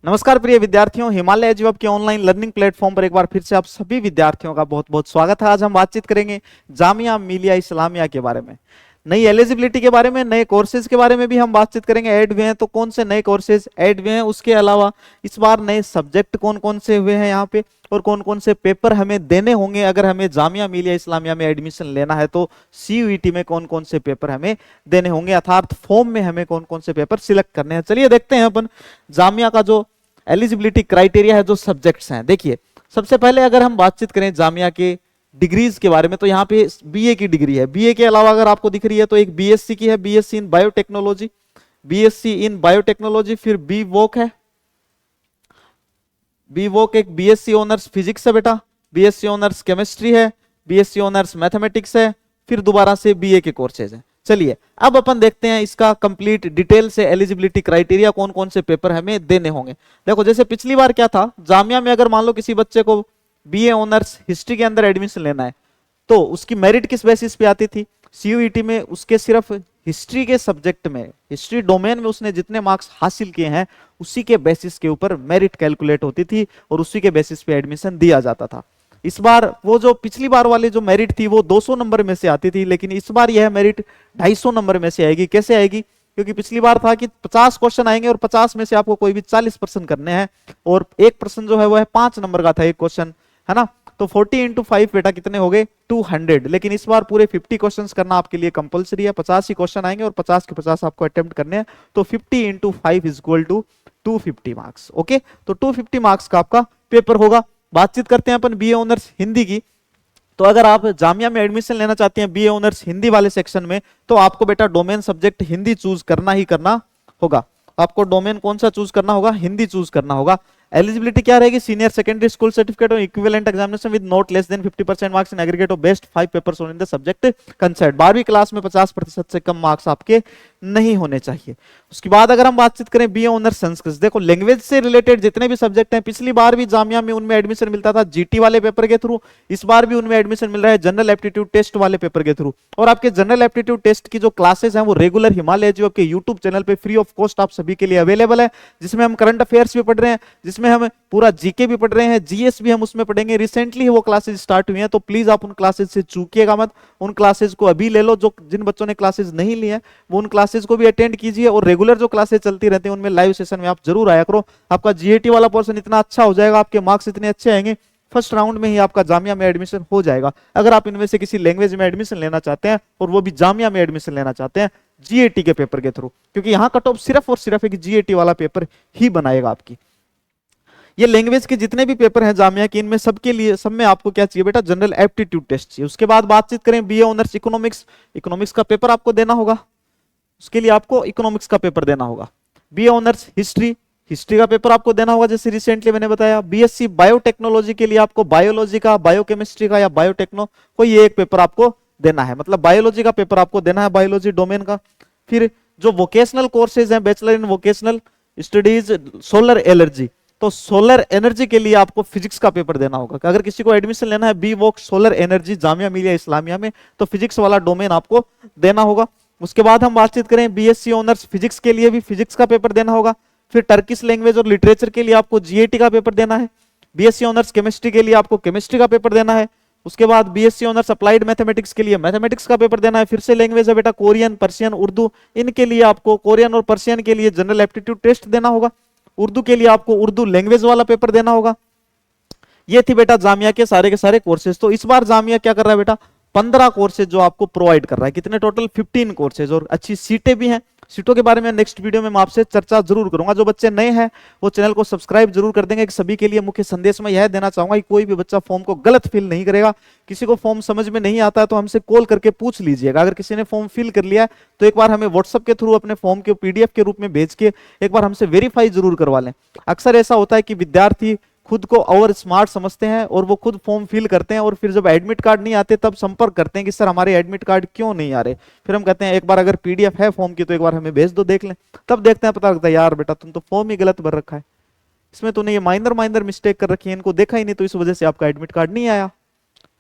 नमस्कार प्रिय विद्यार्थियों, हिमालय एजुअब के ऑनलाइन लर्निंग प्लेटफॉर्म पर एक बार फिर से आप सभी विद्यार्थियों का बहुत बहुत स्वागत है। आज हम बातचीत करेंगे जामिया मिलिया इस्लामिया के बारे में, नई एलिजिबिलिटी के बारे में, नए कोर्सेज के बारे में भी हम बातचीत करेंगे। ऐड हुए हैं तो कौन से नए कोर्सेज ऐड हुए हैं, उसके अलावा इस बार नए सब्जेक्ट कौन कौन से हुए हैं यहाँ पे, और कौन कौन से पेपर हमें देने होंगे अगर हमें जामिया मिलिया इस्लामिया में एडमिशन लेना है तो सीयूईटी में कौन कौन से पेपर हमें देने होंगे, अर्थात फॉर्म में हमें कौन कौन से पेपर सिलेक्ट करने हैं। चलिए देखते हैं अपन जामिया का जो एलिजिबिलिटी क्राइटेरिया है, जो सब्जेक्ट्स हैं। देखिए सबसे पहले अगर हम बातचीत करें जामिया के डिग्रीज के बारे में, तो यहाँ पे बीए की डिग्री है। बीए के अलावा अगर आपको दिख रही है तो एक बीएससी की है, BSc in biotechnology, BSc in biotechnology, फिर बी वोक है, बी वोक एक बीएससी ऑनर्स फिजिक्स है बेटा, बीएससी ऑनर्स केमिस्ट्री है, बीएससी ऑनर्स मैथमेटिक्स है, फिर दोबारा से बीए के कोर्सेज हैं। चलिए अब अपन देखते हैं इसका कंप्लीट डिटेल से एलिजिबिलिटी क्राइटेरिया, कौन कौन से पेपर हमें देने होंगे। देखो जैसे पिछली बार क्या था, जामिया में अगर मान लो किसी बच्चे को बीए ऑनर्स हिस्ट्री के अंदर एडमिशन लेना है तो उसकी मेरिट किस बेसिस पे आती थी, सीयूईटी में उसके सिर्फ हिस्ट्री के सब्जेक्ट में, हिस्ट्री डोमेन में उसने जितने मार्क्स हासिल किए हैं उसी के बेसिस के ऊपर मेरिट कैलकुलेट होती थी और उसी के बेसिस पे एडमिशन दिया जाता था। इस बार वो जो पिछली बार वाली जो मेरिट थी वो 200 नंबर में से आती थी, लेकिन इस बार यह मेरिट 250 नंबर में से आएगी। कैसे आएगी? क्योंकि पिछली बार था कि 50 क्वेश्चन आएंगे और 50 में से आपको कोई भी 40% करने हैं, और एक प्रश्न जो है वो है 5 नंबर का था, एक क्वेश्चन है ना। तो 40 इंटू 5 बेटा कितने हो गए? 200। लेकिन इस बार पूरे 50 क्वेश्चंस करना आपके लिए कंपलसरी है। 50 ही क्वेश्चन आएंगे और 50 के 50 आपको अटेम्प्ट करने हैं। तो 50 into 5 is equal to 250 marks. Okay, तो 250 मार्क्स का आपका पेपर होगा। बातचीत करते हैं अपन बीए ऑनर्स हिंदी की। तो अगर आप जामिया में एडमिशन लेना चाहते हैं बीए ऑनर्स हिंदी वाले सेक्शन में, तो आपको बेटा डोमेन सब्जेक्ट हिंदी चूज करना ही करना होगा। आपको डोमेन कौन सा चूज करना होगा? हिंदी चूज करना होगा। एलिजिबिलिटी क्या रहेगी? सीनियर सेकेंडरी स्कूल सर्टिफिकेट और equivalent examination with not less than 50% marks in aggregate of best 5 papers in the subject concern. 12वीं क्लास में 50% से कम मार्क्स आपके नहीं होने चाहिए। उसके बाद अगर हम बातचीत करें बीए ऑनर्स संस्कृत, देखो लैंग्वेज से रिलेटेड जितने भी सब्जेक्ट हैं, पिछली बार भी जामिया में उनमें एडमिशन मिलता था जीटी वाले पेपर के थ्रू, इस बार भी उनमें एडमिशन मिल रहा है जनरल एप्टीट्यूड टेस्ट वाले पेपर के थ्रू। और आपके जनरल एप्टीट्यूड टेस्ट की जो क्लासेस हैं वो रेगुलर हिमालय एजुअब के यूट्यूब चैनल पे फ्री ऑफ कॉस्ट आप सभी के लिए अवेलेबल है, जिसमें हम करंट अफेयर्स भी पढ़ रहे हैं, जिसमें हम पूरा जीके भी पढ़ रहे हैं, जीएस भी हम उसमें पढ़ेंगे। रिसेंटली वो क्लासेस स्टार्ट हुई हैं, तो प्लीज आप उन क्लासेस से चूकिएगा मत। उन क्लासेस को अभी ले लो। जो जिन बच्चों ने क्लासेस नहीं ली है वो उन क्लासेस को भी अटेंड कीजिए, और रेगुलर जो क्लासेस चलती रहती हैं उनमें लाइव सेशन में आप जरूर आया करो। आपका जीएटी वाला पोर्शन इतना अच्छा हो जाएगा, आपके मार्क्स इतने अच्छे आएंगे, फर्स्ट राउंड में ही आपका जामिया में एडमिशन हो जाएगा। अगर आप इनमें से किसी लैंग्वेज में एडमिशन लेना चाहते हैं और वो भी जामिया में एडमिशन लेना चाहते हैं जीएटी के पेपर के थ्रू, क्योंकि यहां कट ऑफ सिर्फ और सिर्फ एक जीएटी वाला पेपर ही बनाएगा आपकी। ये लैंग्वेज के जितने भी पेपर हैं जामिया के, इनमें सबके लिए सब में आपको क्या चाहिए बेटा? जनरल एप्टीट्यूड टेस्ट चाहिए। उसके बाद बातचीत करें बीए ऑनर्स इकोनॉमिक्स, इकोनॉमिक्स का पेपर आपको देना होगा, उसके लिए आपको इकोनॉमिक्स का पेपर देना होगा। बीए ऑनर्स हिस्ट्री, हिस्ट्री का पेपर आपको देना होगा, जैसे रिसेंटली मैंने बताया। बीएससी बायोटेक्नोलॉजी के लिए आपको बायोलॉजी का, बायोकेमिस्ट्री का या बायोटेक्नो कोई एक पेपर आपको देना है, मतलब बायोलॉजी का पेपर आपको देना है, बायोलॉजी डोमेन का। फिर जो वोकेशनल कोर्सेज हैं, bachelor in vocational studies solar energy, तो सोलर एनर्जी के लिए आपको फिजिक्स का पेपर देना होगा। अगर किसी को एडमिशन लेना है बी वोक सोलर एनर्जी जामिया मिलिया इस्लामिया में, तो फिजिक्स वाला डोमेन आपको देना होगा। उसके बाद हम बातचीत करें बीएससी ऑनर्स फिजिक्स के लिए भी फिजिक्स का पेपर देना होगा। फिर टर्किश लैंग्वेज और लिटरेचर के लिए आपको जीएटी का पेपर देना है। बीएससी ऑनर्स केमिस्ट्री के लिए आपको केमिस्ट्री का पेपर देना है। उसके बाद बीएससी ऑनर्स अप्लाइड मैथमेटिक्स के लिए मैथमेटिक्स का पेपर देना है। फिर से लैंग्वेज है बेटा कोरियन, पर्शियन, उर्दू, इनके लिए आपको कोरियन और पर्शियन के लिए जनरल एप्टीट्यूड टेस्ट देना होगा। उर्दू के लिए आपको उर्दू लैंग्वेज वाला पेपर देना होगा। ये थी बेटा जामिया के सारे कोर्सेज। तो इस बार जामिया क्या कर रहा है बेटा? 15 कोर्सेज जो आपको प्रोवाइड कर रहा है। कितने? टोटल 15 कोर्सेज, और अच्छी सीटें भी हैं। सीटों के बारे में नेक्स्ट वीडियो में मैं आपसे चर्चा जरूर करूंगा। जो बच्चे नए हैं वो चैनल को सब्सक्राइब जरूर कर देंगे। कि सभी के लिए मुख्य संदेश मैं यह देना चाहूंगा कि कोई भी बच्चा फॉर्म को गलत फिल नहीं करेगा। किसी को फॉर्म समझ में नहीं आता है तो हमसे कॉल करके पूछ लीजिएगा। अगर किसी ने फॉर्म फिल कर लिया है तो एक बार हमें व्हाट्सएप के थ्रू अपने फॉर्म के पीडीएफ के रूप में भेज के एक बार हमसे वेरीफाई जरूर करवा लें। अक्सर ऐसा होता है कि विद्यार्थी खुद को ओवर स्मार्ट समझते हैं और वो खुद फॉर्म फिल करते हैं, और फिर जब एडमिट कार्ड नहीं आते तब संपर्क करते हैं कि सर हमारे एडमिट कार्ड क्यों नहीं आ रहे। फिर हम कहते हैं एक बार अगर पीडीएफ है फॉर्म की तो एक बार हमें भेज दो, देख लें। तब देखते हैं, पता लगता है यार बेटा तुम तो फॉर्म ही गलत भर रखा है, इसमें तूने ये माइनर मिस्टेक कर रखी है, इनको देखा ही नहीं, तो इस वजह से आपका एडमिट कार्ड नहीं आया।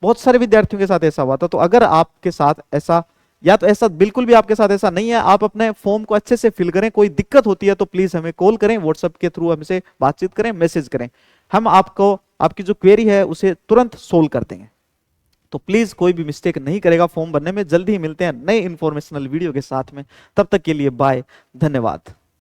बहुत सारे विद्यार्थियों के साथ ऐसा हुआ था। तो अगर आपके साथ ऐसा या तो ऐसा बिल्कुल भी आपके साथ ऐसा नहीं है, आप अपने फॉर्म को अच्छे से फिल करें, कोई दिक्कत होती है तो प्लीज हमें कॉल करें, व्हाट्सएप के थ्रू हमसे बातचीत करें, मैसेज करें, हम आपको आपकी जो क्वेरी है उसे तुरंत सोल्व कर देंगे। तो प्लीज कोई भी मिस्टेक नहीं करेगा फॉर्म भरने में। जल्दी ही मिलते हैं नए इंफॉर्मेशनल वीडियो के साथ में, तब तक के लिए बाय, धन्यवाद।